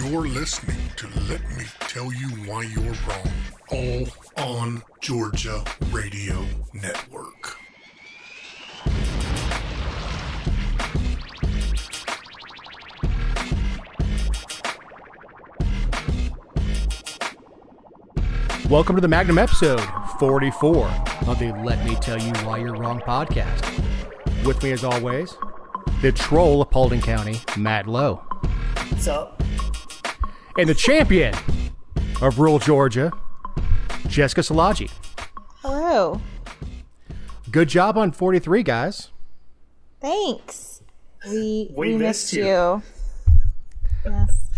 You're listening to Let Me Tell You Why You're Wrong, all on Georgia Radio Network. Welcome to the Magnum episode 44 of the Let Me Tell You Why You're Wrong podcast. With me as always, the troll of Paulding County, Matt Lowe. What's up? And the champion of rural Georgia, Jessica Salagi. Hello. Good job on 43, guys. Thanks. We missed you. Yes.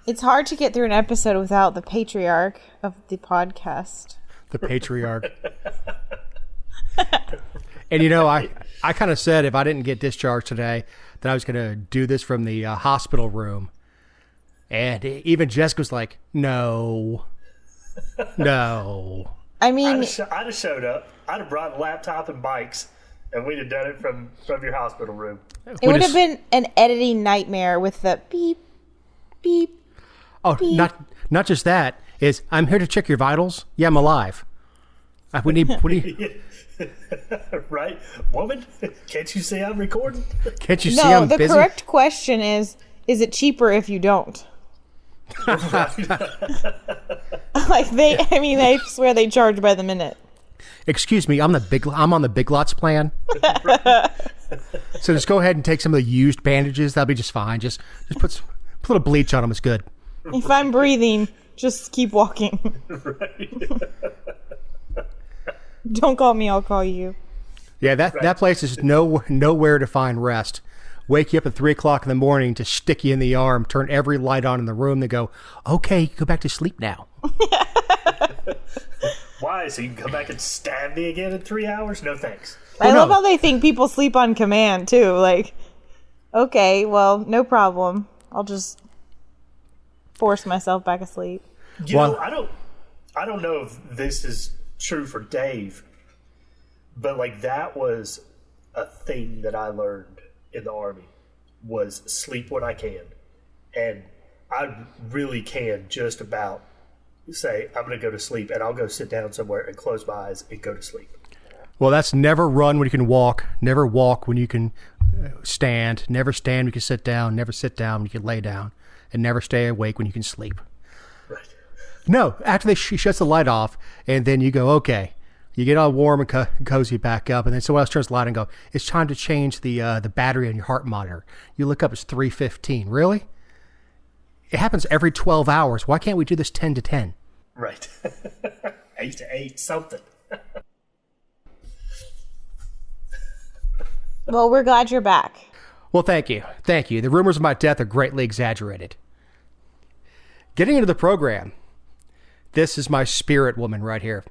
It's hard to get through an episode without the patriarch of the podcast. The patriarch. And you know, I kind of said if I didn't get discharged today, that I was going to do this from the hospital room. And even Jessica was like, no. I mean, I'd have showed up. I'd have brought a laptop and bikes, and we'd have done it from your hospital room. it would have been an editing nightmare with the beep, beep. Oh, beep. Not just that. Is I'm here to check your vitals. Yeah, I'm alive. We need. Right? Woman, can't you see I'm recording? Can't you see I'm busy? No, the correct question is it cheaper if you don't? I swear they charge by the minute. Excuse me, I'm on the Big Lots plan. So just go ahead and take some of the used bandages. That'll be just fine. Just put a little bleach on them. It's good. If I'm breathing, just keep walking. Right. Don't call me, I'll call you. Yeah, that place is nowhere to find rest. Wake you up at 3 o'clock in the morning to stick you in the arm, turn every light on in the room. They go, okay, go back to sleep now. Why? So you can come back and stab me again in 3 hours? No thanks. I love how they think people sleep on command too. Like, okay, well, no problem. I'll just force myself back asleep. You know, I don't know if this is true for Dave, but like that was a thing that I learned in the Army was sleep when I can. And I really can just about say, I'm going to go to sleep, and I'll go sit down somewhere and close my eyes and go to sleep. Well, that's never run when you can walk, never walk when you can stand, never stand when you can sit down, never sit down when you can lay down, and never stay awake when you can sleep. Right. No, after she shuts the light off, and then you go, okay. You get all warm and cozy back up, and then someone else turns the light and go, it's time to change the battery on your heart monitor. You look up, it's 3:15. Really? It happens every 12 hours. Why can't we do this 10 to 10? Right. 8 to 8, something. Well, we're glad you're back. Well, thank you. Thank you. The rumors of my death are greatly exaggerated. Getting into the program, this is my spirit woman right here.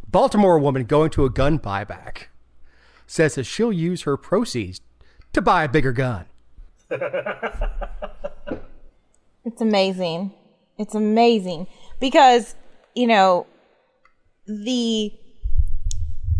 Baltimore woman going to a gun buyback says that she'll use her proceeds to buy a bigger gun. It's amazing. It's amazing because, you know, the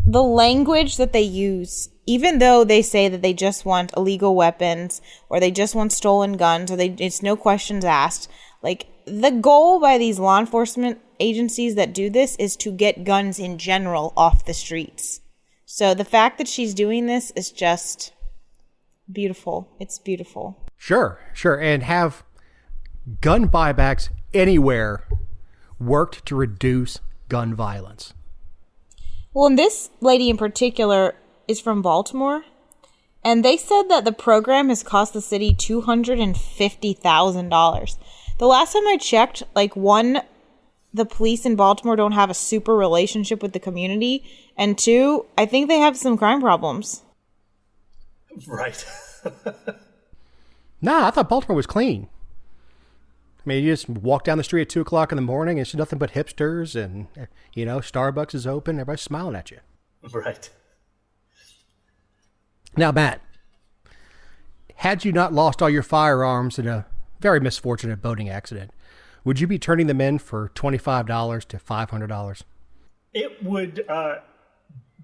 language that they use, even though they say that they just want illegal weapons or they just want stolen guns or it's no questions asked, like the goal by these law enforcement agencies that do this is to get guns in general off the streets. So the fact that she's doing this is just beautiful. It's beautiful. Sure. And have gun buybacks anywhere worked to reduce gun violence? Well, and this lady in particular is from Baltimore, and they said that the program has cost the city $250,000. The last time I checked, the police in Baltimore don't have a super relationship with the community, and two, I think they have some crime problems. Right. Nah, I thought Baltimore was clean. I mean, you just walk down the street at 2 o'clock in the morning, and it's nothing but hipsters, and, you know, Starbucks is open, everybody's smiling at you. Right. Now, Matt, had you not lost all your firearms in a very misfortunate boating accident, would you be turning them in for $25 to $500? It would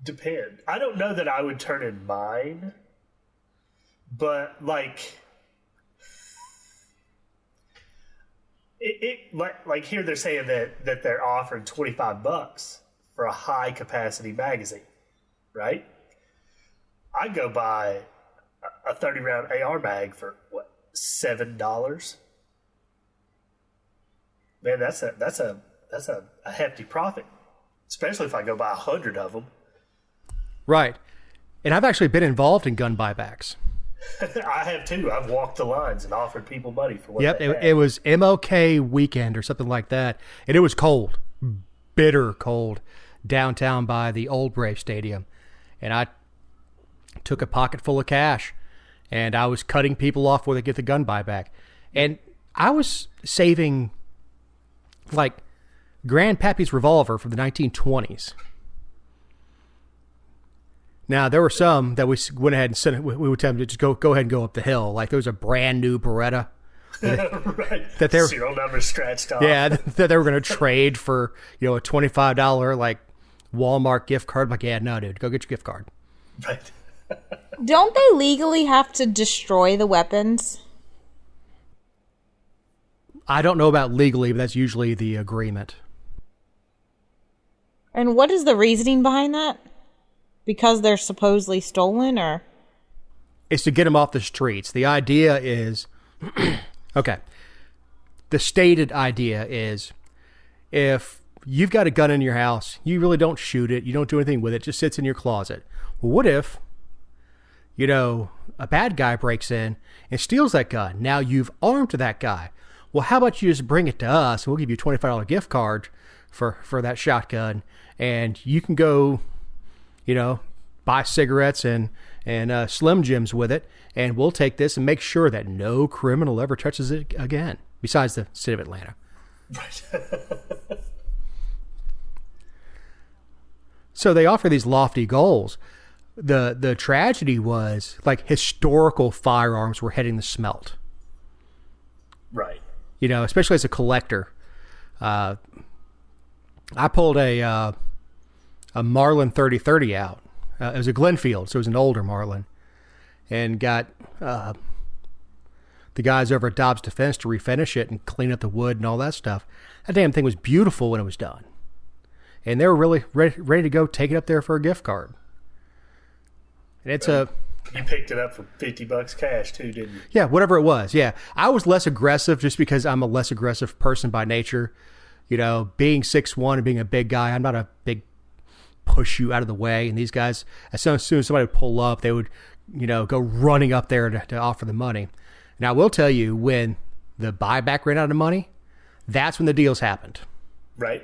depend. I don't know that I would turn in mine, but like like here they're saying that they're offering $25 for a high capacity magazine, right? I'd go buy a 30 round AR mag for what, $7? Man, that's a hefty profit, especially if I go buy 100 of them. Right. And I've actually been involved in gun buybacks. I have too. I've walked the lines and offered people money for what Yep, they had. it was MLK weekend or something like that. And it was cold, bitter cold, downtown by the old Brave Stadium. And I took a pocket full of cash, and I was cutting people off before they get the gun buyback. And I was saving, like, Grandpappy's revolver from the 1920s. Now, there were some that we went ahead and sent. We would tell them to just go ahead and go up the hill. Like, there was a brand new Beretta. Right. That they're, serial number scratched off. yeah, that they were going to trade for, a $25, like, Walmart gift card. Like, yeah, no, dude, go get your gift card. Right. Don't they legally have to destroy the weapons? I don't know about legally, but that's usually the agreement. And what is the reasoning behind that? Because they're supposedly stolen, or? It's to get them off the streets. The idea is, okay, the stated idea is if you've got a gun in your house, you really don't shoot it, you don't do anything with it, it just sits in your closet. Well, what if, a bad guy breaks in and steals that gun? Now you've armed that guy. Well, how about you just bring it to us and we'll give you a $25 gift card for that shotgun, and you can go, buy cigarettes and Slim Jims with it, and we'll take this and make sure that no criminal ever touches it again, besides the city of Atlanta. Right. So they offer these lofty goals. The tragedy was, like, historical firearms were heading to smelt. Right. Especially as a collector. I pulled a Marlin 30-30 out. It was a Glenfield, so it was an older Marlin, and got the guys over at Dobbs Defense to refinish it and clean up the wood and all that stuff. That damn thing was beautiful when it was done, and they were really ready to go take it up there for a gift card. And it's you picked it up for $50 cash too, didn't you? Yeah, whatever it was. Yeah, I was less aggressive just because I'm a less aggressive person by nature. Being 6'1" and being a big guy, I'm not a big push you out of the way. And these guys, as soon as somebody would pull up, they would, go running up there to offer the money. Now, I will tell you, when the buyback ran out of money, that's when the deals happened. Right.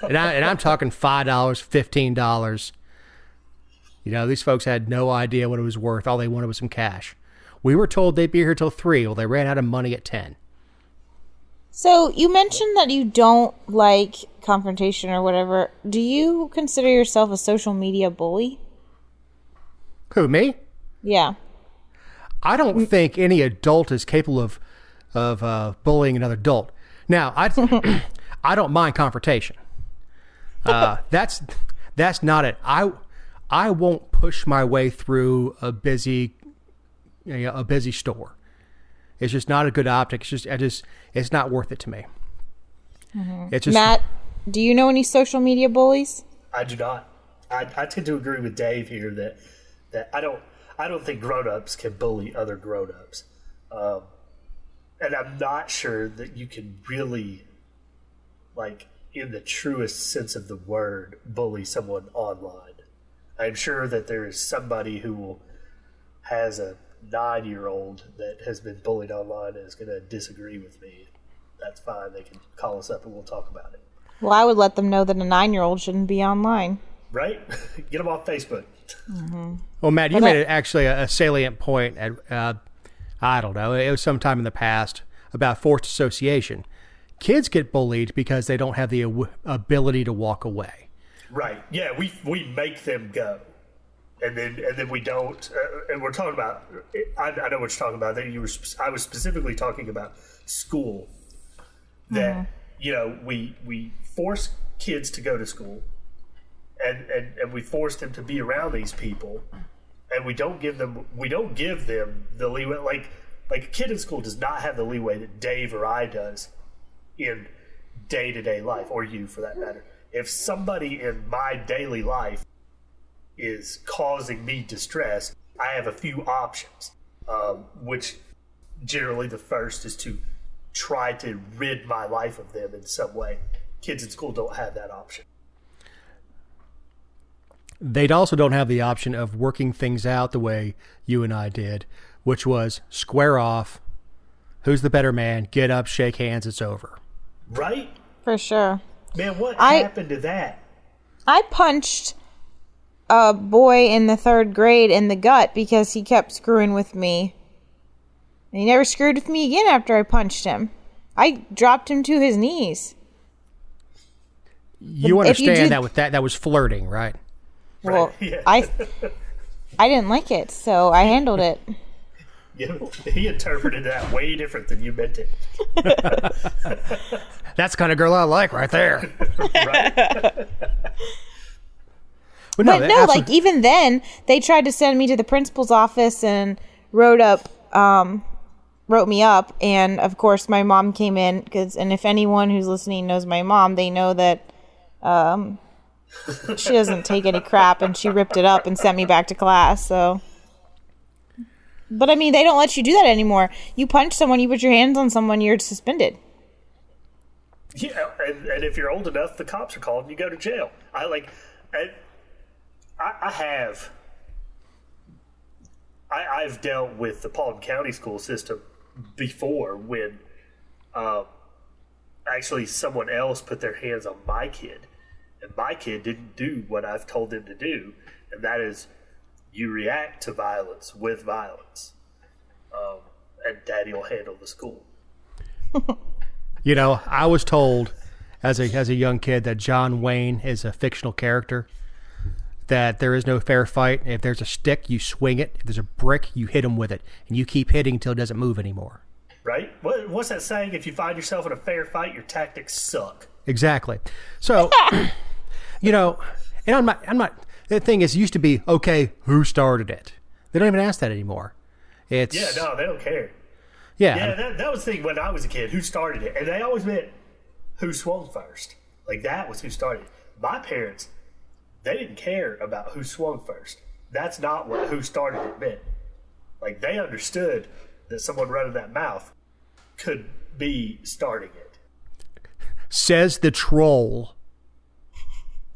and I'm talking $5, $15. These folks had no idea what it was worth. All they wanted was some cash. We were told they'd be here till 3. Well, they ran out of money at 10. So you mentioned that you don't like confrontation or whatever. Do you consider yourself a social media bully? Who, me? Yeah. I don't think any adult is capable of bullying another adult. Now, I don't mind confrontation. That's not it. I won't push my way through a busy store. It's just not a good optic. It's not worth it to me. Mm-hmm. It's just, Matt, do you know any social media bullies? I do not. I tend to agree with Dave here that I don't think grown-ups can bully other grown-ups. And I'm not sure that you can really, like, in the truest sense of the word, bully someone online. I'm sure that there is somebody who has a 9-year-old that has been bullied online and is going to disagree with me. That's fine. They can call us up and we'll talk about it. Well, I would let them know that a 9-year-old shouldn't be online. Right? Get them off Facebook. Mm-hmm. Well, Matt, you made it actually a salient point at, I don't know, it was sometime in the past about forced association. Kids get bullied because they don't have the ability to walk away. Right. Yeah, we make them go. And then we don't, and we're talking about. I know what you're talking about. I was specifically talking about school. That we force kids to go to school, and we force them to be around these people, and we don't give them the leeway. Like a kid in school does not have the leeway that Dave or I does in day-to-day life, or you for that matter. If somebody in my daily life is causing me distress, I have a few options, which generally the first is to try to rid my life of them in some way. Kids in school don't have that option. They also don't have the option of working things out the way you and I did, which was square off, who's the better man, get up, shake hands, it's over. Right? For sure. Man, what happened to that? I punched a boy in the 3rd grade in the gut because he kept screwing with me. And he never screwed with me again after I punched him. I dropped him to his knees. You understand that was flirting, right? Well, Right, yeah. I didn't like it, so I handled it. Yeah, he interpreted that way different than you meant it. That's the kind of girl I like right there. Right? But no, like even then, they tried to send me to the principal's office and wrote me up, and of course my mom came in and if anyone who's listening knows my mom, they know that she doesn't take any crap, and she ripped it up and sent me back to class. So, but I mean, they don't let you do that anymore. You punch someone, you put your hands on someone, you're suspended. Yeah, and if you're old enough, the cops are called and you go to jail. I've dealt with the Paulding County school system before when actually someone else put their hands on my kid, and my kid didn't do what I've told them to do, and that is you react to violence with violence, and Daddy will handle the school. You know, I was told as a young kid that John Wayne is a fictional character, that there is no fair fight. If there's a stick, you swing it. If there's a brick, you hit him with it, and you keep hitting until it doesn't move anymore. Right? What's that saying? If you find yourself in a fair fight, your tactics suck. Exactly. So, you know, and I'm not. The thing is, it used to be, okay, who started it? They don't even ask that anymore. Yeah, no, they don't care. Yeah, that was the thing when I was a kid. Who started it? And they always meant who swung first. Like, that was who started it. My parents, they didn't care about who swung first. That's not what who started it meant. Like, they understood that someone running that mouth could be starting it. Says the troll.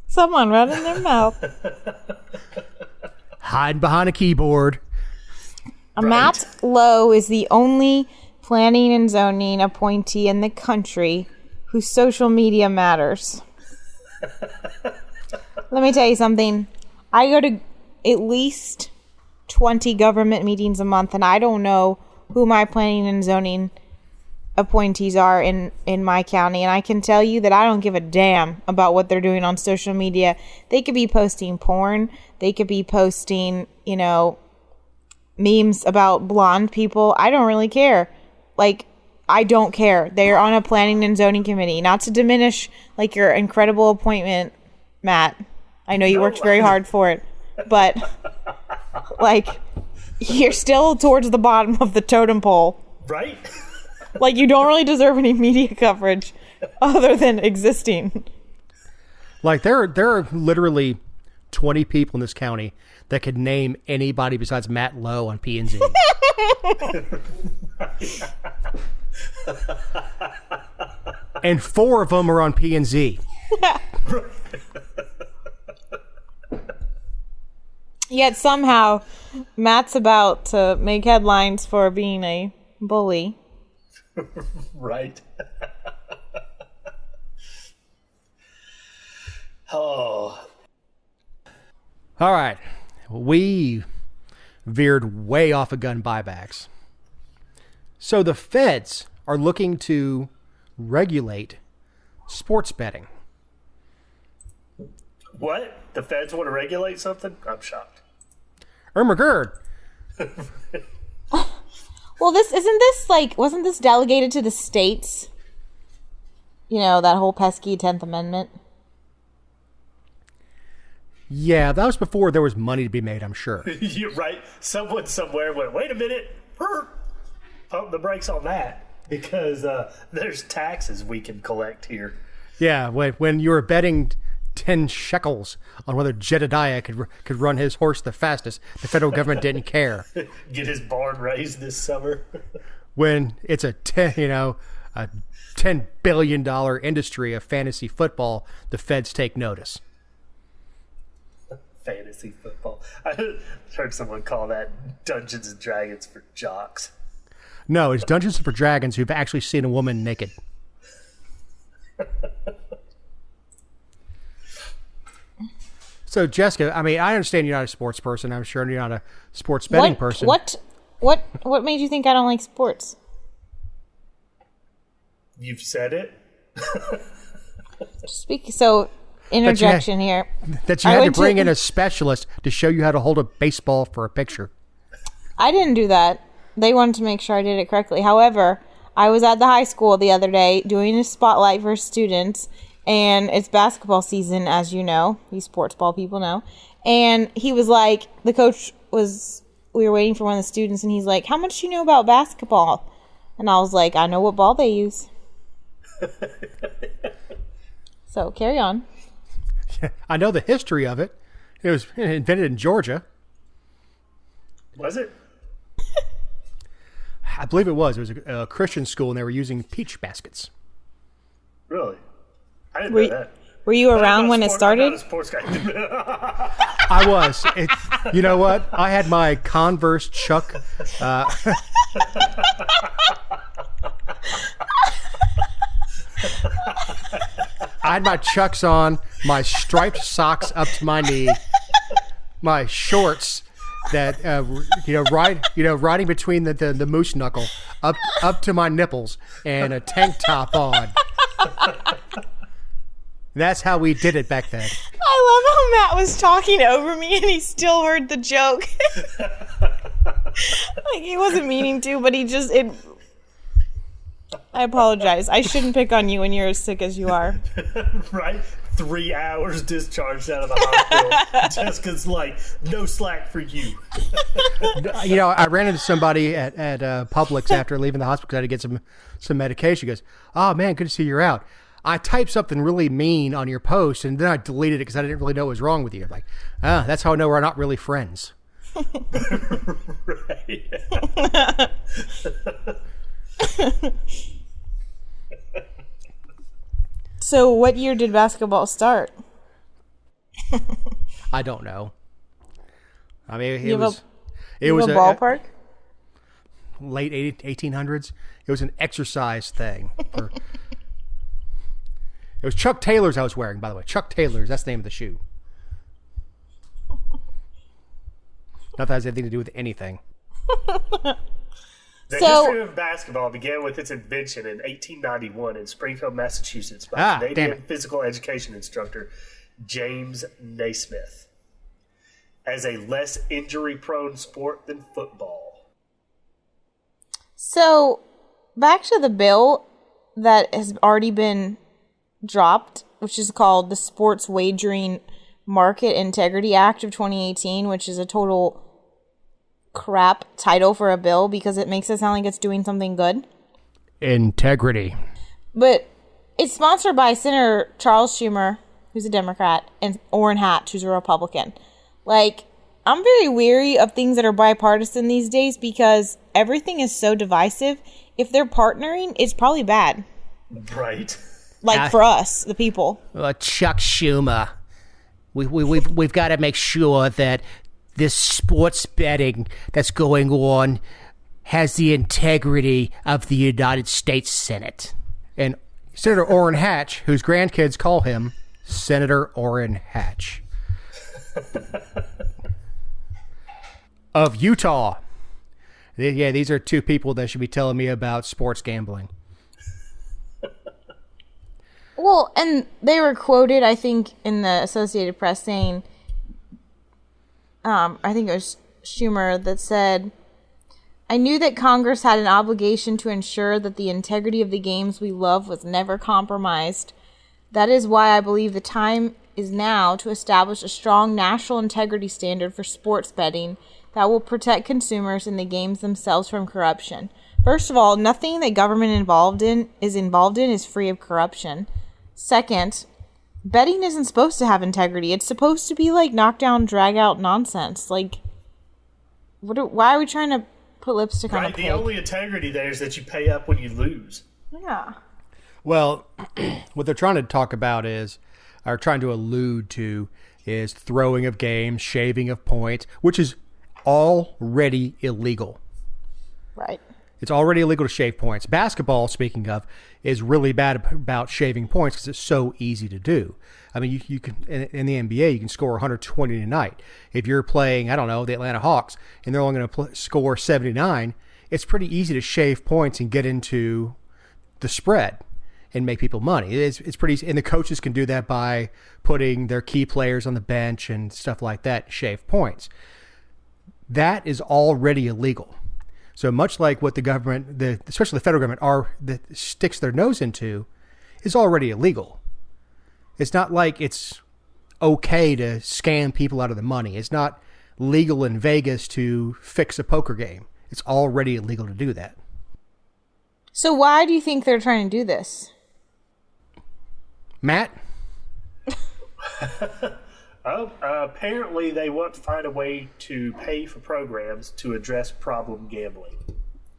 Someone running their mouth. Hiding behind a keyboard. Right. Matt Lowe is the only planning and zoning appointee in the country whose social media matters. Let me tell you something. I go to at least 20 government meetings a month, and I don't know who my planning and zoning appointees are in my county. And I can tell you that I don't give a damn about what they're doing on social media. They could be posting porn. They could be posting, memes about blonde people. I don't really care. Like, I don't care. They're on a planning and zoning committee. Not to diminish, your incredible appointment, Matt. I know you worked very hard for it. But, you're still towards the bottom of the totem pole. Right? You don't really deserve any media coverage other than existing. There are literally 20 people in this county that could name anybody besides Matt Lowe on P&Z. And 4 of them are on P&Z. Yet somehow, Matt's about to make headlines for being a bully. Right. Oh. All right. We veered way off of gun buybacks. So the feds are looking to regulate sports betting. What? The feds want to regulate something? I'm shocked. Irma Gerd. Well, wasn't this delegated to the states? That whole pesky 10th Amendment. Yeah, that was before there was money to be made, I'm sure. You're right. Someone somewhere went, wait a minute. Pump the brakes on that. because there's taxes we can collect here. Yeah, when you were betting 10 shekels on whether Jedediah could run his horse the fastest, the federal government didn't care. Get his barn raised this summer. When it's a $10 billion industry of fantasy football, the feds take notice. Fantasy football. I heard someone call that Dungeons and Dragons for jocks. No, it's Dungeons for Dragons who've actually seen a woman naked. So, Jessica, I mean, I understand you're not a sports person. I'm sure you're not a sports betting person. What made you think I don't like sports? You've said it. Interjection here. That you had to bring in a specialist to show you how to hold a baseball for a picture. I didn't do that. They wanted to make sure I did it correctly. However, I was at the high school the other day doing a spotlight for students, and it's basketball season, as you know. You sports ball people know. And he was like, we were waiting for one of the students, and he's like, how much do you know about basketball? And I was like, I know what ball they use. So, carry on. I know the history of it. It was invented in Georgia. Was it? I believe it was. It was a Christian school, and they were using peach baskets. Really? I didn't know that. Were you around when it started? I'm not a sports guy. I was. You know what? I had my Converse Chuck. I had my Chucks on, my striped socks up to my knee, my shorts that riding between the moose knuckle up to my nipples, and a tank top on. That's how we did it back then. I love how Matt was talking over me and he still heard the joke. Like he wasn't meaning to, but I apologize. I shouldn't pick on you when you're as sick as you are. Right? 3 hours discharged out of the hospital. Jessica's like, no slack for you. I ran into somebody at Publix after leaving the hospital because I had to get some medication. He goes, oh man, good to see you're out. I typed something really mean on your post, and then I deleted it because I didn't really know what was wrong with you. I'm like, that's how I know we're not really friends. Right. So what year did basketball start? I don't know. I mean, it was a ballpark? Late 1800s. It was an exercise thing. It was Chuck Taylor's I was wearing, by the way. Chuck Taylor's, that's the name of the shoe. Not that has anything to do with anything. The history of basketball began with its invention in 1891 in Springfield, Massachusetts by Canadian physical education instructor James Naismith as a less injury-prone sport than football. So, back to the bill that has already been dropped, which is called the Sports Wagering Market Integrity Act of 2018, which is a total crap title for a bill because it makes it sound like it's doing something good. Integrity. But it's sponsored by Senator Charles Schumer, who's a Democrat, and Orrin Hatch, who's a Republican. Like, I'm very weary of things that are bipartisan these days because everything is so divisive. If they're partnering, it's probably bad. Right. Like for us, the people. Chuck Schumer. We've got to make sure that this sports betting that's going on has the integrity of the United States Senate. And Senator Orrin Hatch, whose grandkids call him Senator Orrin Hatch. Of Utah. Yeah, these are two people that should be telling me about sports gambling. Well, and they were quoted, I think, in the Associated Press saying, I think it was Schumer that said, I knew that Congress had an obligation to ensure that the integrity of the games we love was never compromised. That is why I believe the time is now to establish a strong national integrity standard for sports betting that will protect consumers and the games themselves from corruption. First of all, nothing that government involved in is free of corruption. Second, betting isn't supposed to have integrity. It's supposed to be like knockdown, drag out nonsense. Like, why are we trying to put lipstick on a pig? The only integrity there is that you pay up when you lose. Yeah. Well, what they're trying to talk about or trying to allude to, is throwing of games, shaving of points, which is already illegal. Right. It's already illegal to shave points. Basketball, speaking of, is really bad about shaving points because it's so easy to do. I mean, you can in the NBA, you can score 120 a night. If you're playing, I don't know, the Atlanta Hawks, and they're only going to score 79, it's pretty easy to shave points and get into the spread and make people money. It's pretty easy. And the coaches can do that by putting their key players on the bench and stuff like that, shave points. That is already illegal. So much like what the government, especially the federal government, that sticks their nose into, is already illegal. It's not like it's okay to scam people out of the money. It's not legal in Vegas to fix a poker game. It's already illegal to do that. So why do you think they're trying to do this? Matt? Apparently they want to find a way to pay for programs to address problem gambling.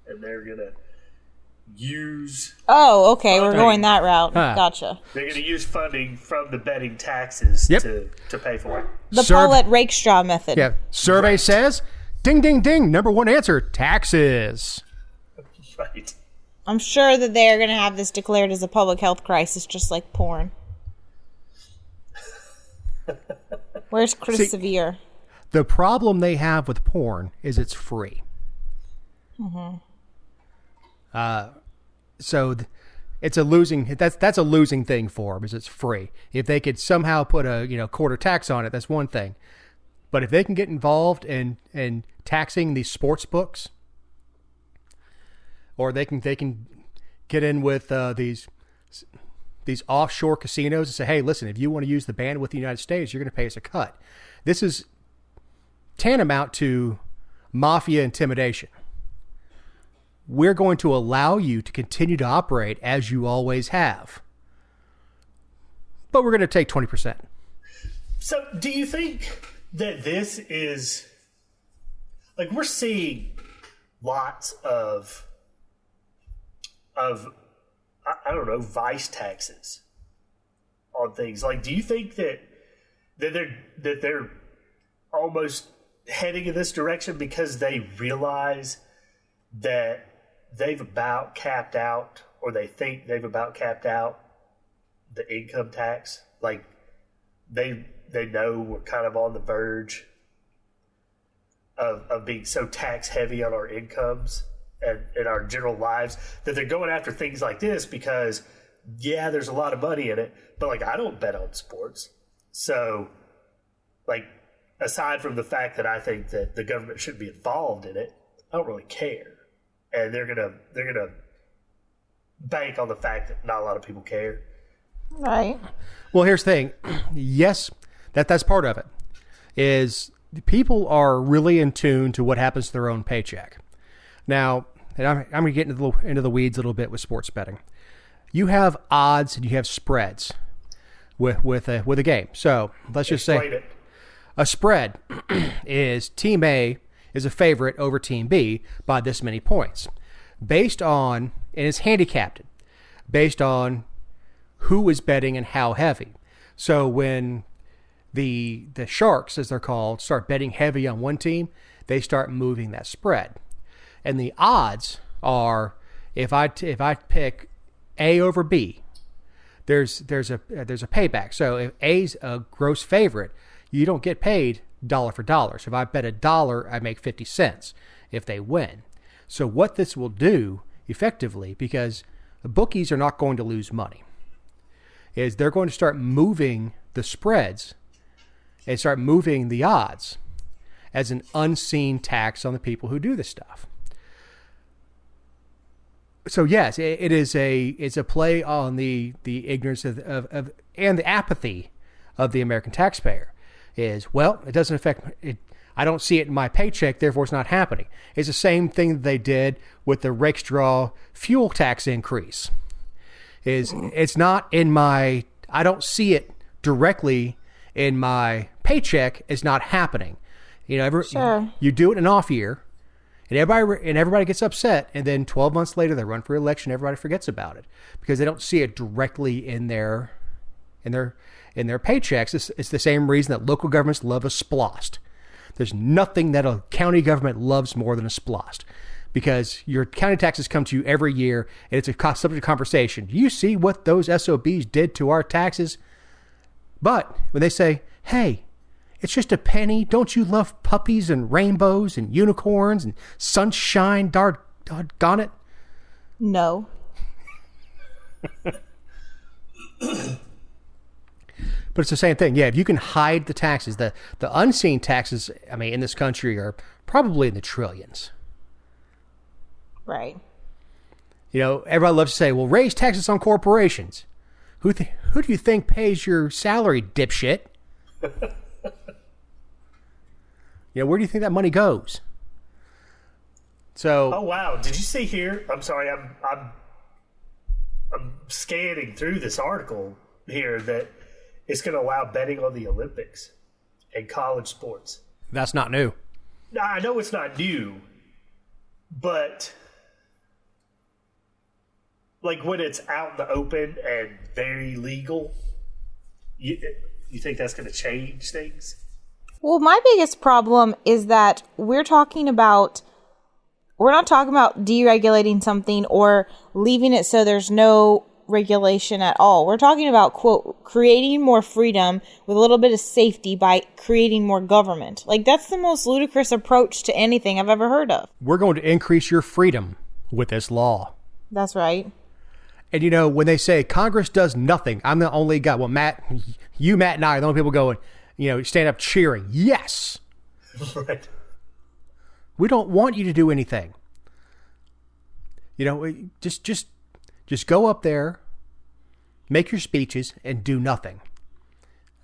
And they're going to use... Oh, okay. We're going that route. Gotcha. They're going to use funding from the betting taxes to pay for it. The Paulette Rakestraw method. Yeah. Survey says, ding, ding, ding. Number one answer, taxes. Right. I'm sure that they're going to have this declared as a public health crisis, just like porn. Where's Chris Severe? The problem they have with porn is it's free. Mm-hmm. So it's a losing. That's a losing thing for them, is it's free. If they could somehow put a quarter tax on it, that's one thing. But if they can get involved in taxing these sports books, or they can get in with these offshore casinos and say, hey, listen, if you want to use the bandwidth of the United States, you're going to pay us a cut. This is tantamount to mafia intimidation. We're going to allow you to continue to operate as you always have, but we're going to take 20%. So do you think that this is, like, we're seeing lots of I don't know, vice taxes on things. Like, do you think that they're almost heading in this direction because they realize that they've about capped out, or they think they've about capped out the income tax? Like, they know we're kind of on the verge of being so tax heavy on our incomes and in our general lives, that they're going after things like this because, yeah, there's a lot of money in it, but, like, I don't bet on sports. So, like, aside from the fact that I think that the government should be involved in it, I don't really care. And they're gonna bank on the fact that not a lot of people care. Right. Well, here's the thing. Yes, that's part of it. Is people are really in tune to what happens to their own paycheck. Now, and I'm going to get into the weeds a little bit with sports betting. You have odds and you have spreads with a game. So let's just say a spread is Team A is a favorite over Team B by this many points, based on, and it's handicapped based on who is betting and how heavy. So when the Sharks, as they're called, start betting heavy on one team, they start moving that spread. And the odds are, if I pick A over B, there's a payback. So if A's a gross favorite, you don't get paid dollar for dollar. So if I bet $1, I make 50 cents if they win. So what this will do effectively, because the bookies are not going to lose money, is they're going to start moving the spreads and start moving the odds as an unseen tax on the people who do this stuff. So yes, it's a play on the ignorance of and the apathy of the American taxpayer. Is, well, it doesn't affect it. I don't see it in my paycheck, therefore it's not happening. It's the same thing that they did with the Rakestraw fuel tax increase. It's not in my, I don't see it directly in my paycheck. It's not happening. Sure. You do it in an off year, and everybody gets upset, and then 12 months later they run for election. Everybody forgets about it because they don't see it directly in their paychecks. It's the same reason that local governments love a splost. There's nothing that a county government loves more than a splost, because your county taxes come to you every year, and it's a subject of conversation. Do you see what those SOBs did to our taxes? But when they say, hey, it's just a penny, don't you love puppies and rainbows and unicorns and sunshine, doggone it? No. But it's the same thing. Yeah, if you can hide the taxes, the unseen taxes, in this country are probably in the trillions. Right. Everybody loves to say, well, raise taxes on corporations. Who do you think pays your salary, dipshit? Where do you think that money goes? So. Oh wow! Did you see here? I'm sorry. I'm scanning through this article here that it's going to allow betting on the Olympics and college sports. That's not new. Now, I know it's not new, but like when it's out in the open and very legal, you think that's going to change things? Well, my biggest problem is that we're not talking about deregulating something or leaving it so there's no regulation at all. We're talking about, quote, creating more freedom with a little bit of safety by creating more government. Like, that's the most ludicrous approach to anything I've ever heard of. We're going to increase your freedom with this law. That's right. And, when they say Congress does nothing, I'm the only guy. Well, Matt, and I are the only people going, stand up cheering. Yes. Right. We don't want you to do anything. Just go up there, make your speeches, and do nothing.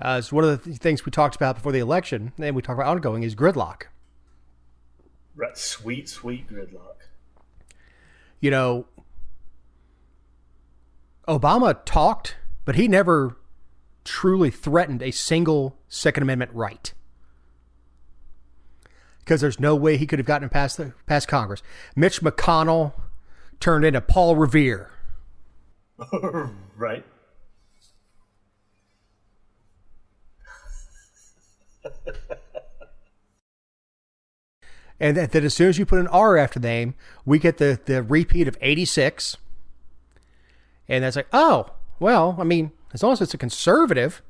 It's one of the things we talked about before the election, and we talked about ongoing, is gridlock. Right. Sweet gridlock. Obama talked, but he never truly threatened a single Second Amendment right. Because there's no way he could have gotten past Congress. Mitch McConnell turned into Paul Revere. Right. And then as soon as you put an R after the name, we get the repeat of 86. And that's like, oh, well, as long as it's a conservative,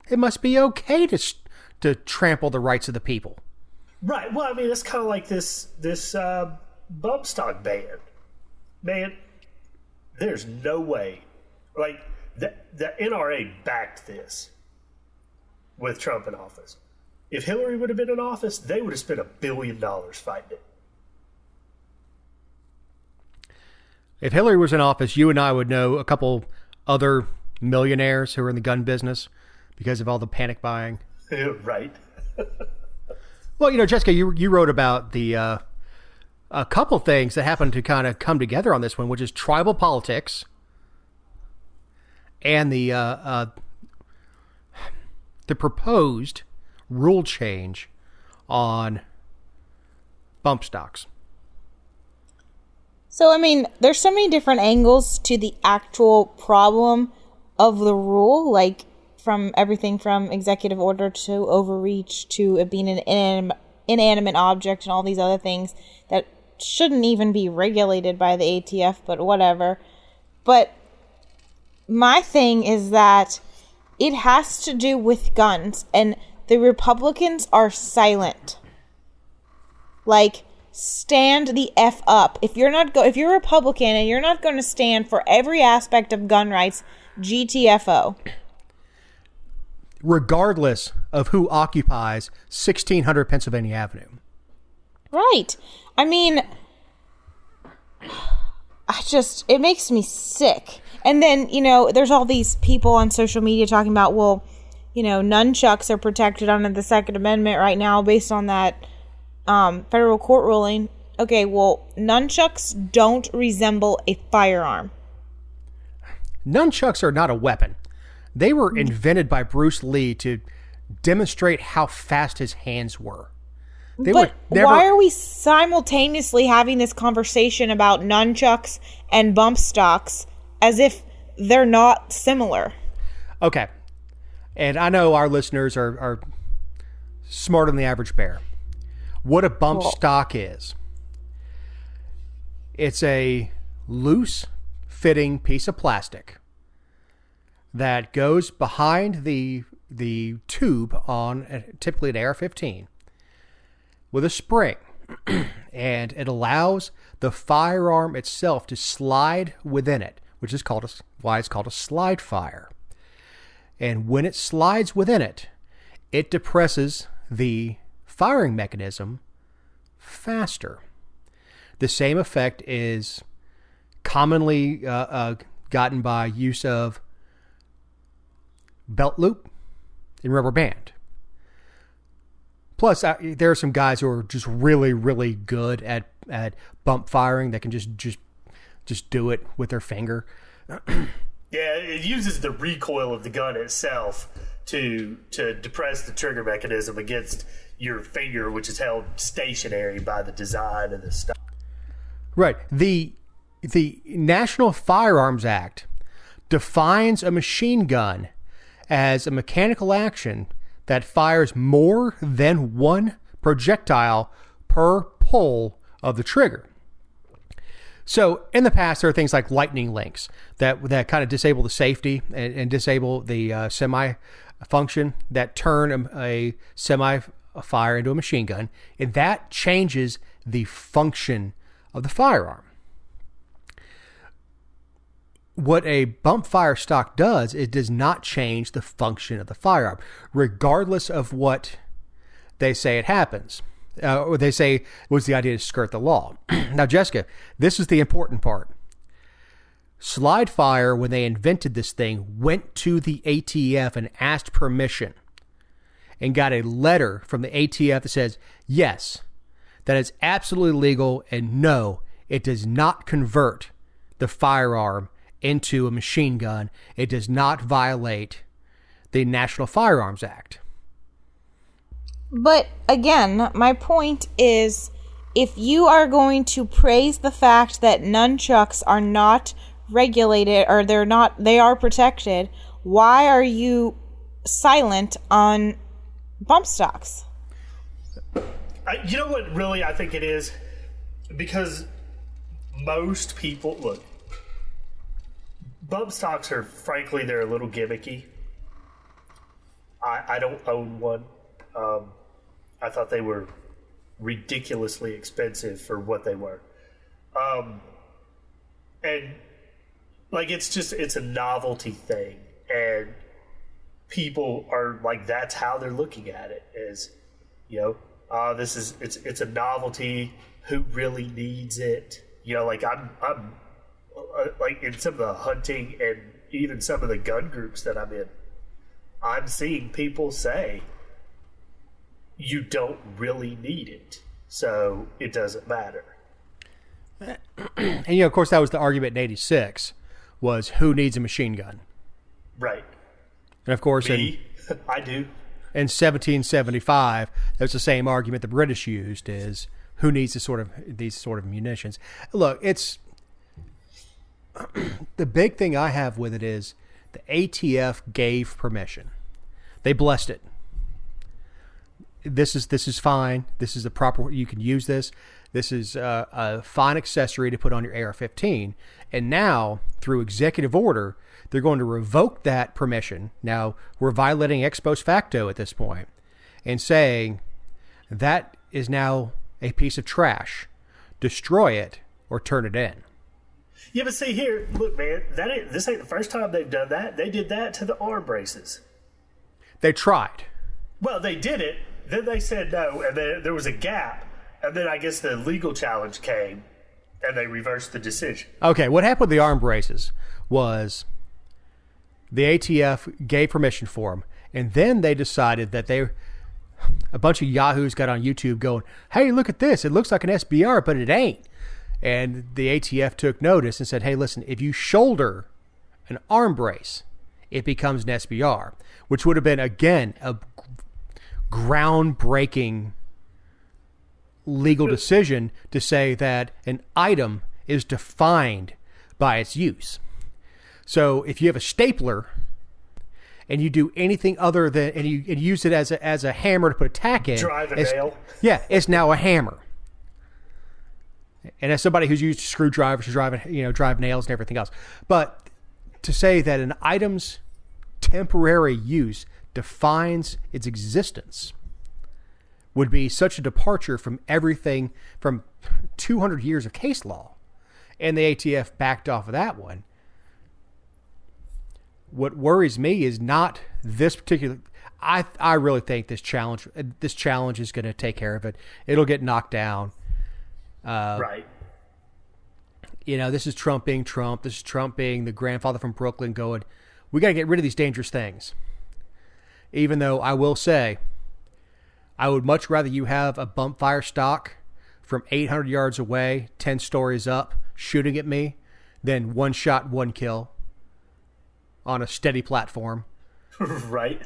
it must be okay to trample the rights of the people. Right. Well, it's kind of like this bump stock ban. Man, there's no way. Like, the NRA backed this with Trump in office. If Hillary would have been in office, they would have spent $1 billion fighting it. If Hillary was in office, you and I would know a couple other millionaires who are in the gun business because of all the panic buying. Right. Well, Jessica, you wrote about the a couple things that happened to kind of come together on this one, which is tribal politics and the proposed rule change on bump stocks. So, there's so many different angles to the actual problem of the rule, like from everything from executive order to overreach to it being an inanimate object and all these other things that shouldn't even be regulated by the ATF, but whatever. But my thing is that it has to do with guns, and the Republicans are silent. Like, stand the F up. If you're a Republican and you're not going to stand for every aspect of gun rights, GTFO. Regardless of who occupies 1600 Pennsylvania Avenue. Right. It makes me sick. And then, there's all these people on social media talking about, well, nunchucks are protected under the Second Amendment right now based on that federal court ruling. Okay, well, nunchucks don't resemble a firearm. Nunchucks are not a weapon. They were invented by Bruce Lee to demonstrate how fast his hands were. Why are we simultaneously having this conversation about nunchucks and bump stocks as if they're not similar? Okay. And I know our listeners are smarter than the average bear. What a bump stock is. It's a loose fitting piece of plastic that goes behind the tube on typically an AR-15 with a spring, and it allows the firearm itself to slide within it, which is why it's called a slide fire. And when it slides within it, it depresses the firing mechanism faster. The same effect is commonly gotten by use of belt loop and rubber band. Plus, there are some guys who are just really, really good at bump firing that can just do it with their finger. Yeah, it uses the recoil of the gun itself to depress the trigger mechanism against your finger, which is held stationary by the design of the stock. Right. The National Firearms Act defines a machine gun as a mechanical action that fires more than one projectile per pull of the trigger. So in the past, there are things like lightning links that kind of disable the safety and disable the semi-function that turn a semi-fire into a machine gun, and that changes the function of the firearm. What a bump fire stock does, it does not change the function of the firearm, regardless of what they say it happens. Or they say was the idea to skirt the law. Now, Jessica, this is the important part. Slide fire, when they invented this thing, went to the ATF and asked permission and got a letter from the ATF that says, yes, that is absolutely legal, and no, it does not convert the firearm into a machine gun. It does not violate the National Firearms Act. But again, my point is, if you are going to praise the fact that nunchucks are not regulated or they are protected, why are you silent on bump stocks? You know what really I think it is? Because most people, look, bump stocks are, frankly, they're a little gimmicky. I don't own one. I thought they were ridiculously expensive for what they were. And like, it's a novelty thing. And people are like, that's how they're looking at it, is, it's a novelty. Who really needs it? Like I'm like in some of the hunting and even some of the gun groups that I'm in, I'm seeing people say, you don't really need it, so it doesn't matter. And, of course, that was the argument in 86, was who needs a machine gun? Right. And, of course, I do. In 1775, that's the same argument the British used, is who needs these sort of munitions. Look, it's the big thing I have with it is the ATF gave permission. They blessed it. This is fine. This is the proper. You can use this. This is a fine accessory to put on your AR-15. And now, through executive order, they're going to revoke that permission. Now, we're violating ex post facto at this point, and saying that is now a piece of trash. Destroy it or turn it in. Yeah, but see here, look, man, this ain't the first time they've done that. They did that to the arm braces. They tried. Well, they did it. Then they said no, and then there was a gap, and then I guess the legal challenge came, and they reversed the decision. Okay, what happened with the arm braces was the ATF gave permission for them, And then they decided that a bunch of yahoos got on YouTube going, hey, look at this. It looks like an SBR, but it ain't. And the ATF took notice and said, hey, listen, if you shoulder an arm brace, it becomes an SBR, which would have been, again, a groundbreaking legal decision to say that an item is defined by its use. So if you have a stapler and you do anything other than, and you use it as a hammer to put a tack in. Drive a nail. Yeah, it's now a hammer. And as somebody who's used screwdrivers to drive nails and everything else. But to say that an item's temporary use defines its existence would be such a departure from everything from 200 years of case law. And the ATF backed off of that one. What worries me is not this particular. I really think this challenge is going to take care of it. It'll get knocked down. Right. This is Trump being Trump. This is Trump being the grandfather from Brooklyn going, we got to get rid of these dangerous things. Even though I will say, I would much rather you have a bump fire stock from 800 yards away, 10 stories up, shooting at me, than one shot, one kill on a steady platform. Right.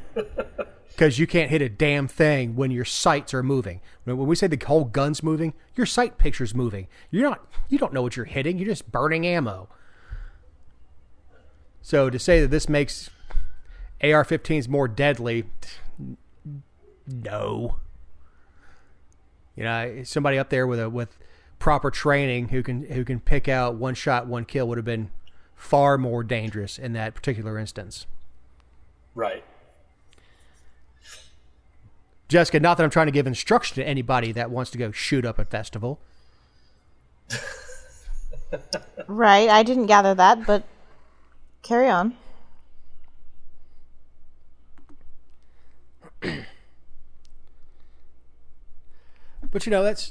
Because you can't hit a damn thing when your sights are moving. When we say the whole gun's moving, your sight picture's moving. You don't know what you're hitting. You're just burning ammo. So to say that this makes AR-15s more deadly, no. Somebody up there with proper training who can pick out one shot, one kill would have been far more dangerous in that particular instance. Right. Jessica, not that I'm trying to give instruction to anybody that wants to go shoot up a festival. Right. I didn't gather that, but carry on. But it's going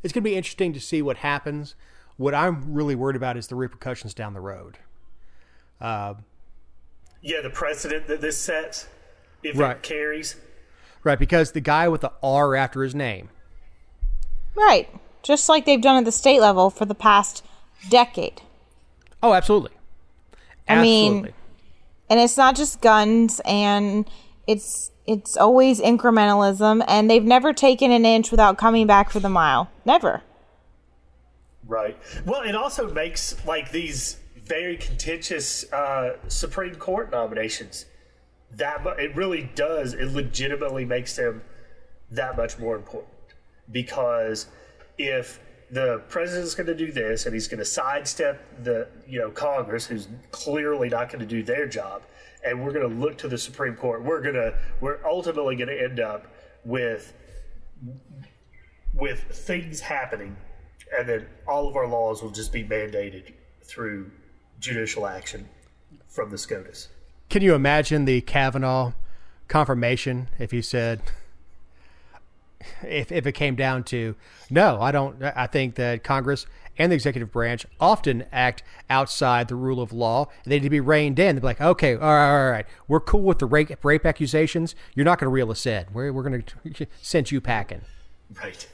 to be interesting to see what happens. What I'm really worried about is the repercussions down the road. The precedent that this sets, if right. It carries. Right, because the guy with the R after his name. Right. Just like they've done at the state level for the past decade. Oh, absolutely. I mean, and it's not just guns, and it's always incrementalism, and they've never taken an inch without coming back for the mile. Never. Right. Well, it also makes these very contentious Supreme Court nominations it really does. It legitimately makes them that much more important, because if the president's going to do this and he's going to sidestep the Congress, who's clearly not going to do their job, and we're going to look to the Supreme Court, we're ultimately going to end up with things happening, and then all of our laws will just be mandated through judicial action from the SCOTUS. Can you imagine the Kavanaugh confirmation if he said, if it came down to, no, I think that Congress and the executive branch often act outside the rule of law, and they need to be reined in. They'd be like, okay, all right, we're cool with the rape accusations. You're not going to reel us in. We're going to send you packing. Right.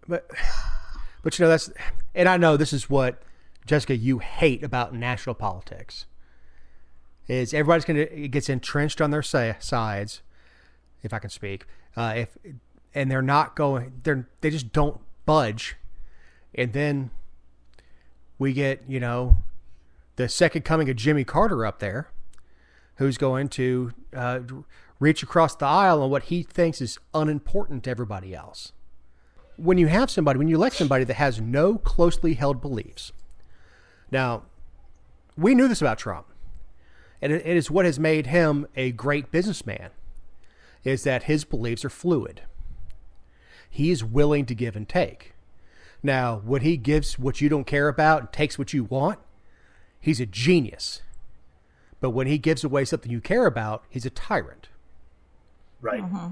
But that's, and I know this is what, Jessica, you hate about national politics, is everybody's it gets entrenched on their sides, if I can speak, and they're not going, they just don't budge, and then we get the second coming of Jimmy Carter up there, who's going to reach across the aisle on what he thinks is unimportant to everybody else. When you elect somebody that has no closely held beliefs. Now, we knew this about Trump, and it is what has made him a great businessman, is that his beliefs are fluid. He is willing to give and take. Now, when he gives what you don't care about and takes what you want, he's a genius. But when he gives away something you care about, he's a tyrant. Right. Mm-hmm.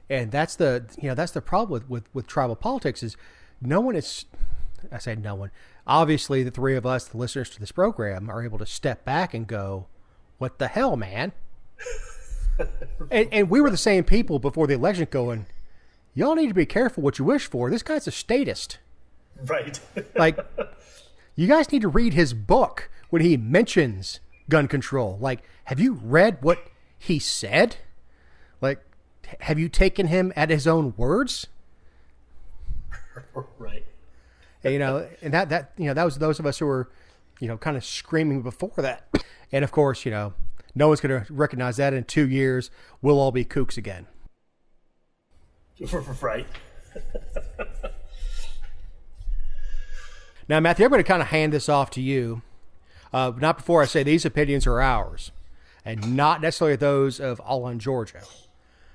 And that's the problem with tribal politics, is no one is I say no one. Obviously, the three of us, the listeners to this program, are able to step back and go, what the hell, man? and we were the same people before the election going, y'all need to be careful what you wish for. This guy's a statist. Right. Like, you guys need to read his book when he mentions gun control. Like, have you read what he said? Like, have you taken him at his own words? Right. And, and that was those of us who were, kind of screaming before that. And of course, no one's going to recognize that in 2 years. We'll all be kooks again. Right. Now, Matthew, I'm going to kind of hand this off to you. Not before I say these opinions are ours and not necessarily those of All on Georgia.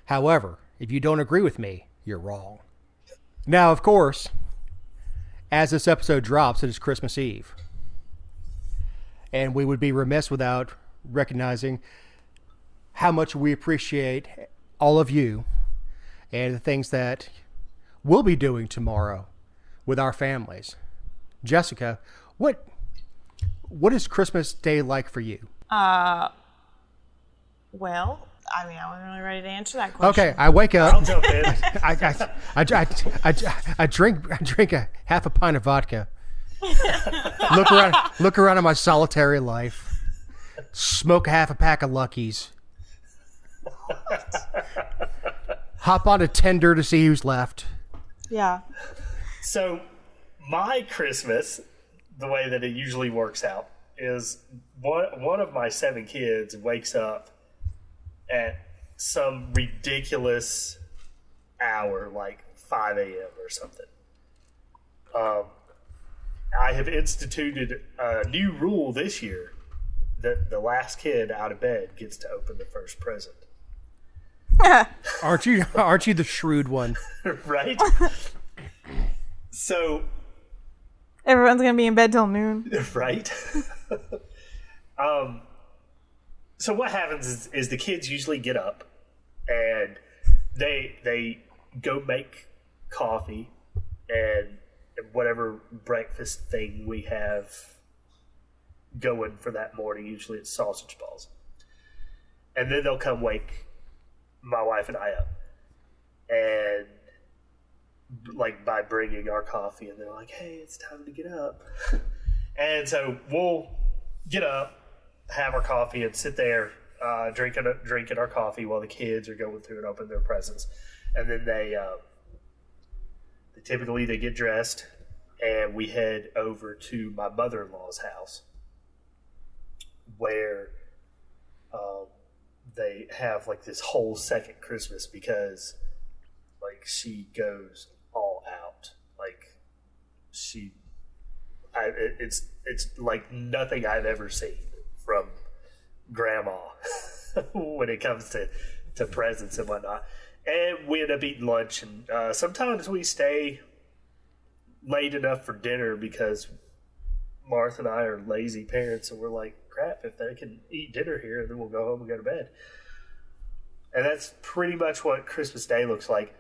However, if you don't agree with me, you're wrong. Now, of course, as this episode drops, it is Christmas Eve. And we would be remiss without recognizing how much we appreciate all of you and the things that we'll be doing tomorrow with our families. Jessica, what is Christmas Day like for you? Well, I wasn't really ready to answer that question. Okay, I wake up. I'll jump in. I drink a half a pint of vodka. Look around at my solitary life. Smoke a half a pack of Luckies. Hop on a Tinder to see who's left. Yeah. So, my Christmas, the way that it usually works out, is one of my 7 kids wakes up at some ridiculous hour, like 5 a.m. or something. I have instituted a new rule this year that the last kid out of bed gets to open the first present. Aren't you the shrewd one? Right? So everyone's gonna be in bed till noon. Right? So what happens is the kids usually get up and they go make coffee and whatever breakfast thing we have going for that morning. Usually it's sausage balls. And then they'll come wake my wife and I up. And like by bringing our coffee, and they're like, hey, it's time to get up. And so we'll get up, have our coffee, and sit there drinking our coffee while the kids are going through and open their presents. And then they typically get dressed, and we head over to my mother-in-law's house, where they have like this whole second Christmas, because like she goes all out. Like it's like nothing I've ever seen from grandma when it comes to presents and whatnot. And we end up eating lunch, and sometimes we stay late enough for dinner because Martha and I are lazy parents, and we're like, crap, if they can eat dinner here, then we'll go home and go to bed. And that's pretty much what Christmas Day looks like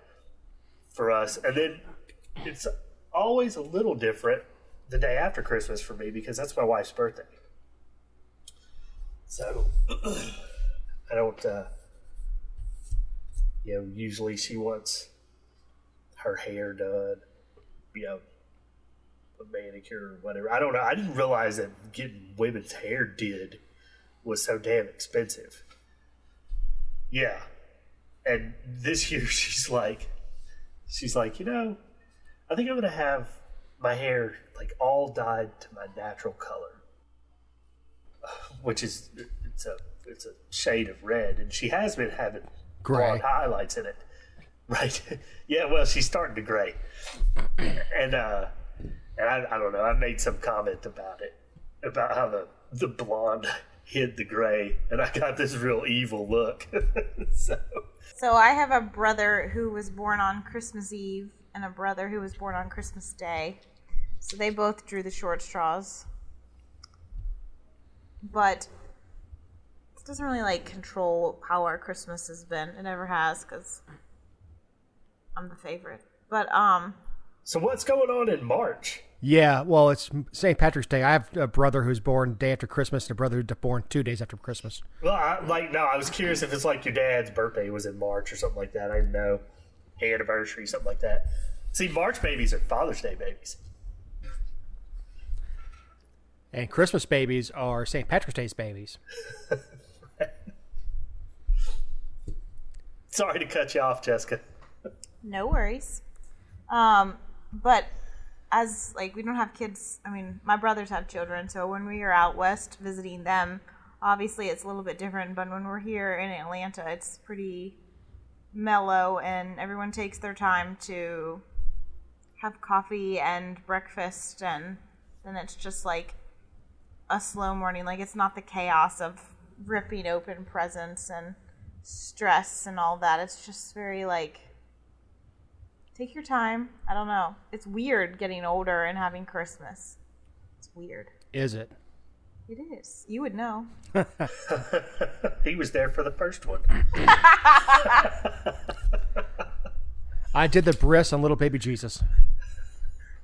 for us. And then it's always a little different the day after Christmas for me, because that's my wife's birthday. So I don't, usually she wants her hair done, a manicure or whatever. I don't know. I didn't realize that getting women's hair did was so damn expensive. Yeah. And this year she's like, I think I'm going to have my hair like all dyed to my natural color, which is, it's a shade of red. And she has been having blonde highlights in it. Right. Yeah. Well, she's starting to gray. And I don't know. I made some comment about it, about how the blonde hid the gray, and I got this real evil look. So I have a brother who was born on Christmas Eve and a brother who was born on Christmas Day. So they both drew the short straws. But it doesn't really control how our Christmas has been. It never has, because I'm the favorite. But So what's going on in March? Yeah, well, it's St. Patrick's Day. I have a brother who's born day after Christmas and a brother who's born 2 days after Christmas. Well, I was curious if it's like your dad's birthday was in March or something like that. I didn't know. Anniversary, something like that. See, March babies are Father's Day babies. And Christmas babies are St. Patrick's Day's babies. Sorry to cut you off, Jessica. No worries. But as, like, we don't have kids. I mean, my brothers have children, so when we are out west visiting them, obviously it's a little bit different. But when we're here in Atlanta, it's pretty mellow, and everyone takes their time to have coffee and breakfast, and then it's just like a slow morning. Like, it's not the chaos of ripping open presents and stress and all that. It's just very like, take your time. I don't know. It's weird getting older and having Christmas. It's weird. Is it? It is. You would know. He was there for the first one. I did the bris on little baby Jesus.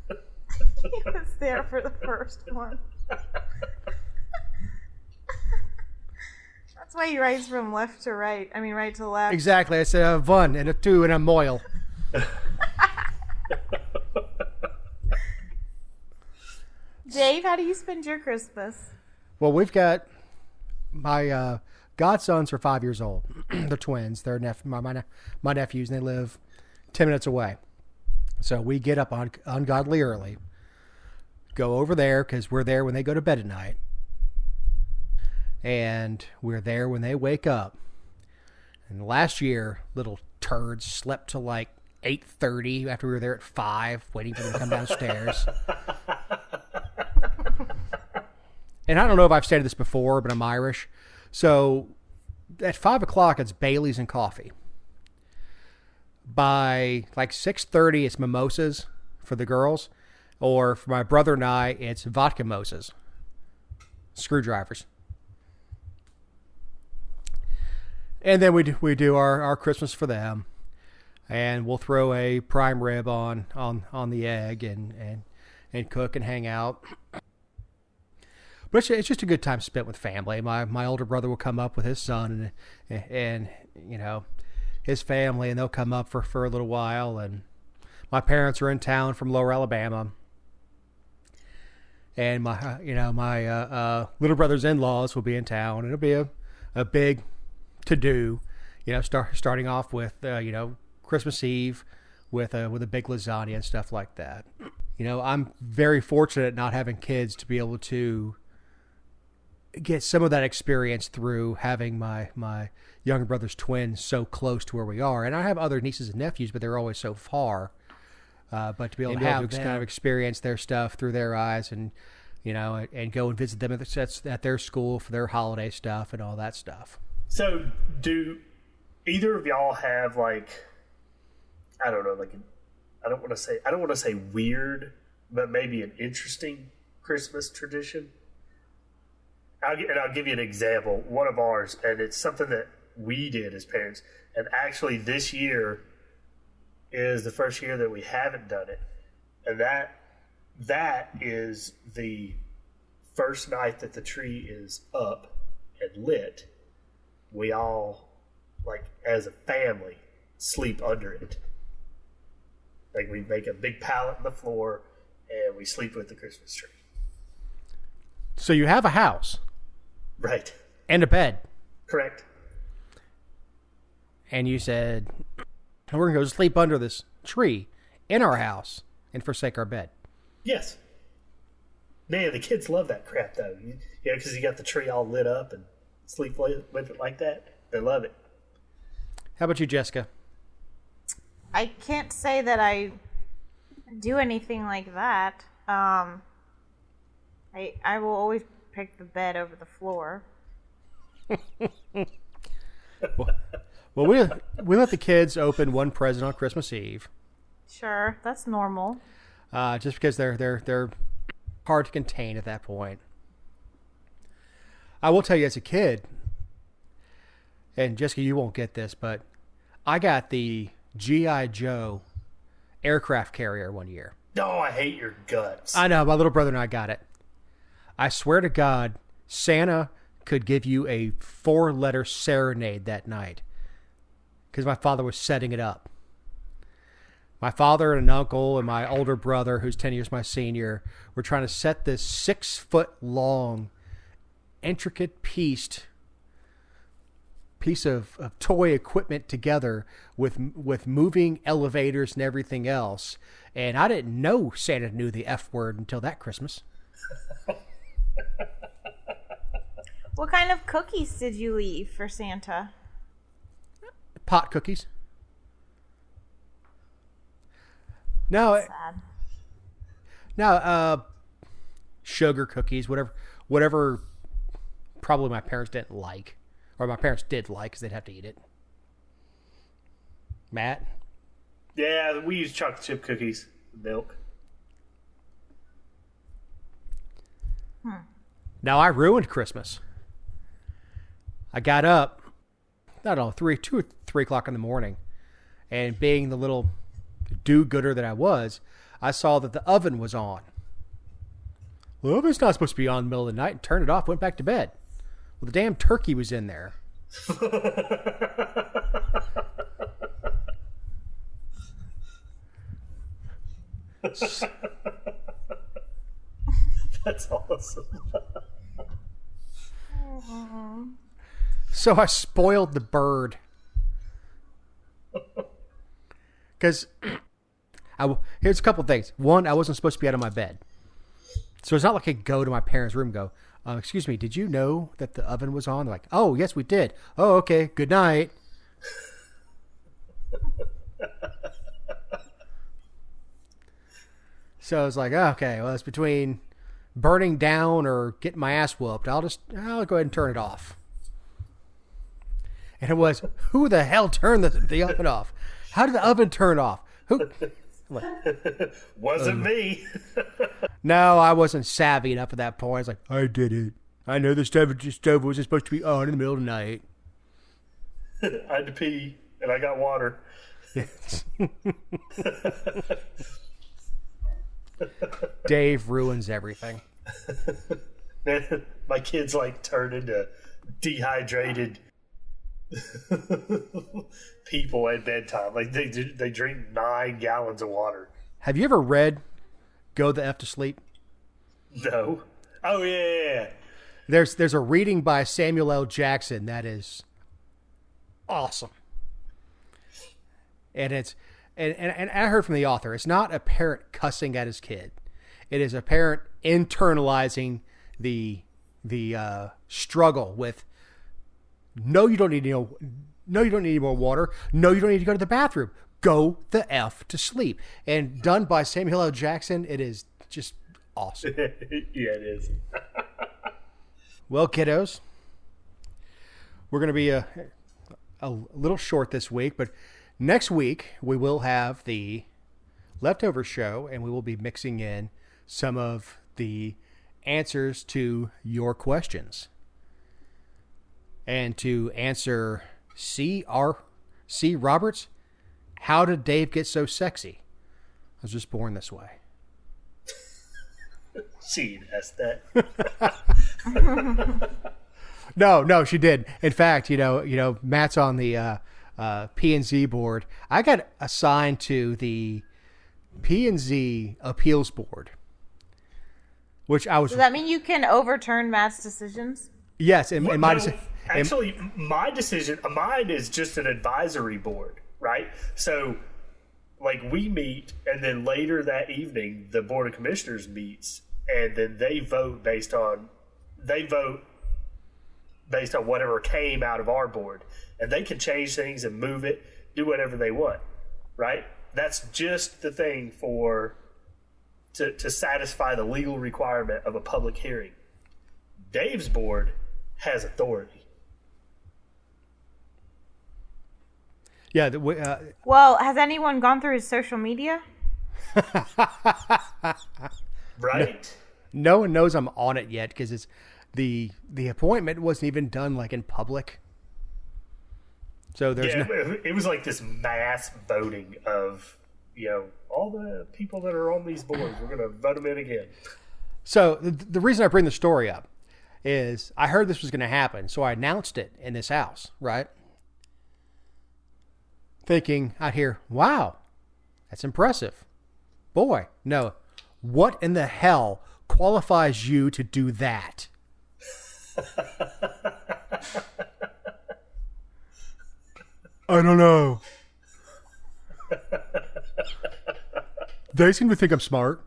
He was there for the first one. That's why he writes from left to right. I mean, right to left. Exactly. I said a 1 and a 2 and a moil. Dave, how do you spend your Christmas? Well, we've got my godsons are 5 years old. They're twins. They're my nephews, and they live 10 minutes away. So we get up ungodly early, go over there because we're there when they go to bed at night. And we're there when they wake up. And last year, little turds slept till like 8:30 after we were there at 5, waiting for them to come downstairs. And I don't know if I've stated this before, but I'm Irish. So at 5 o'clock, it's Bailey's and coffee. By like 6:30, it's mimosas for the girls. Or for my brother and I, it's vodka mimosas. Screwdrivers. And then we do our Christmas for them. And we'll throw a prime rib on the egg and cook and hang out. But it's just a good time spent with family. My older brother will come up with his son and you know, his family, and they'll come up for a little while. And my parents are in town from Lower Alabama. And my little brother's in-laws will be in town. It'll be a big to-do, you know, starting off with, Christmas Eve with a big lasagna and stuff like that. You know, I'm very fortunate not having kids to be able to get some of that experience through having my younger brother's twins so close to where we are. And I have other nieces and nephews, but they're always so far. But to be able to have kind of experience their stuff through their eyes and, you know, and go and visit them at their school for their holiday stuff and all that stuff. So do either of y'all have like, I don't know, like I don't want to say weird, but maybe an interesting Christmas tradition? I'll give you an example. One of ours, and it's something that we did as parents. And actually this year is the first year that we haven't done it. And that is the first night that the tree is up and lit. We all, like as a family, sleep under it. Like we make a big pallet on the floor and we sleep with the Christmas tree. So you have a house. Right. And a bed. Correct. And you said, we're going to go sleep under this tree in our house and forsake our bed. Yes. Man, the kids love that crap, though. Yeah, because you got the tree all lit up and sleep with it like that. They love it. How about you, Jessica? I can't say that I do anything like that. I will always pick the bed over the floor. Well, we let the kids open one present on Christmas Eve. Sure, that's normal. Just because they're hard to contain at that point. I will tell you, as a kid, and Jessica, you won't get this, but I got the G.I. Joe aircraft carrier one year. No, I hate your guts. I know, my little brother and I got it. I swear to God, Santa could give you a 4-letter serenade that night because my father was setting it up. My father and an uncle and my older brother, who's 10 years my senior, were trying to set this 6-foot-long, intricate piece of toy equipment together with moving elevators and everything else. And I didn't know Santa knew the F word until that Christmas. What kind of cookies did you leave for Santa? Pot cookies. No, sugar cookies, whatever. Probably my parents didn't like, or my parents did like, because they'd have to eat it. Matt? Yeah, we use chocolate chip cookies, milk. Now I ruined Christmas. I got up, I don't know, 2 or 3 o'clock in the morning, and being the little do-gooder that I was, I saw that the oven was on. Well, the oven's not supposed to be on in the middle of the night, and turned it off, went back to bed. Well, the damn turkey was in there. That's awesome. So I spoiled the bird. Because here's a couple things. One, I wasn't supposed to be out of my bed. So it's not like I could go to my parents' room and go, excuse me, did you know that the oven was on? They're like, oh, yes, we did. Oh, okay, good night. So I was like, okay, well, it's between burning down or getting my ass whooped. I'll go ahead and turn it off. And it was, who the hell turned the oven off? How did the oven turn off? Who? Wasn't me. No, I wasn't savvy enough at that point. I was like, I did it. I know the stove wasn't supposed to be on in the middle of the night. I had to pee, and I got water. Yes. Dave ruins everything. My kids turn into dehydrated people at bedtime. They drink 9 gallons of water. Have you ever read Go the F to Sleep? No. Oh yeah. There's a reading by Samuel L. Jackson that is awesome. And it's and I heard from the author, it's not a parent cussing at his kid. It is a parent internalizing the struggle with no, you don't need any more water. No, you don't need to go to the bathroom. Go the F to sleep. And done by Samuel L. Jackson, it is just awesome. Yeah, it is. Well, kiddos, we're going to be a little short this week, but next week we will have the leftover show, and we will be mixing in some of the answers to your questions. And to answer C. Roberts, how did Dave get so sexy? I was just born this way. She asked that. No, she did. In fact, Matt's on the P&Z board. I got assigned to the P&Z appeals board, which I was. Does that mean you can overturn Matt's decisions? Yes, and my actually, my decision, mine is just an advisory board, right? So, we meet, and then later that evening, the board of commissioners meets, and then they vote based on whatever came out of our board, and they can change things and move it, do whatever they want, right? That's just the thing to satisfy the legal requirement of a public hearing. Dave's board has authority. Yeah. Well, has anyone gone through his social media? Right? No one knows I'm on it yet because it's the appointment wasn't even done in public. So there's it was this mass voting of all the people that are on these boards, we're going to vote them in again. So the reason I bring the story up is I heard this was going to happen, so I announced it in this house, right? Thinking out here, wow, that's impressive. Boy, no. What in the hell qualifies you to do that? I don't know. They seem to think I'm smart.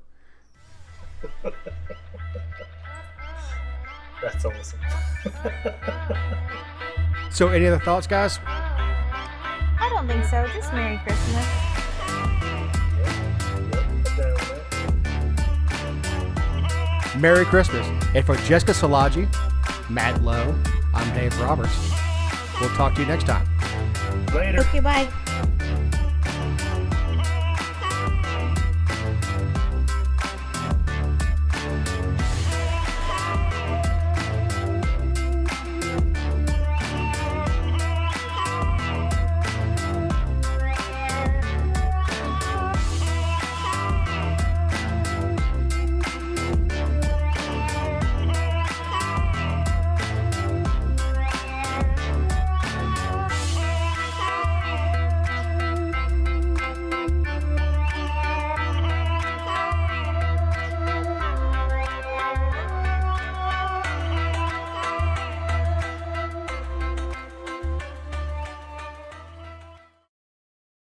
That's awesome. So, any other thoughts, guys? I don't think so. Just Merry Christmas. Merry Christmas. And for Jessica Salaji, Matt Lowe, I'm Dave Roberts. We'll talk to you next time. Later. Okay, bye.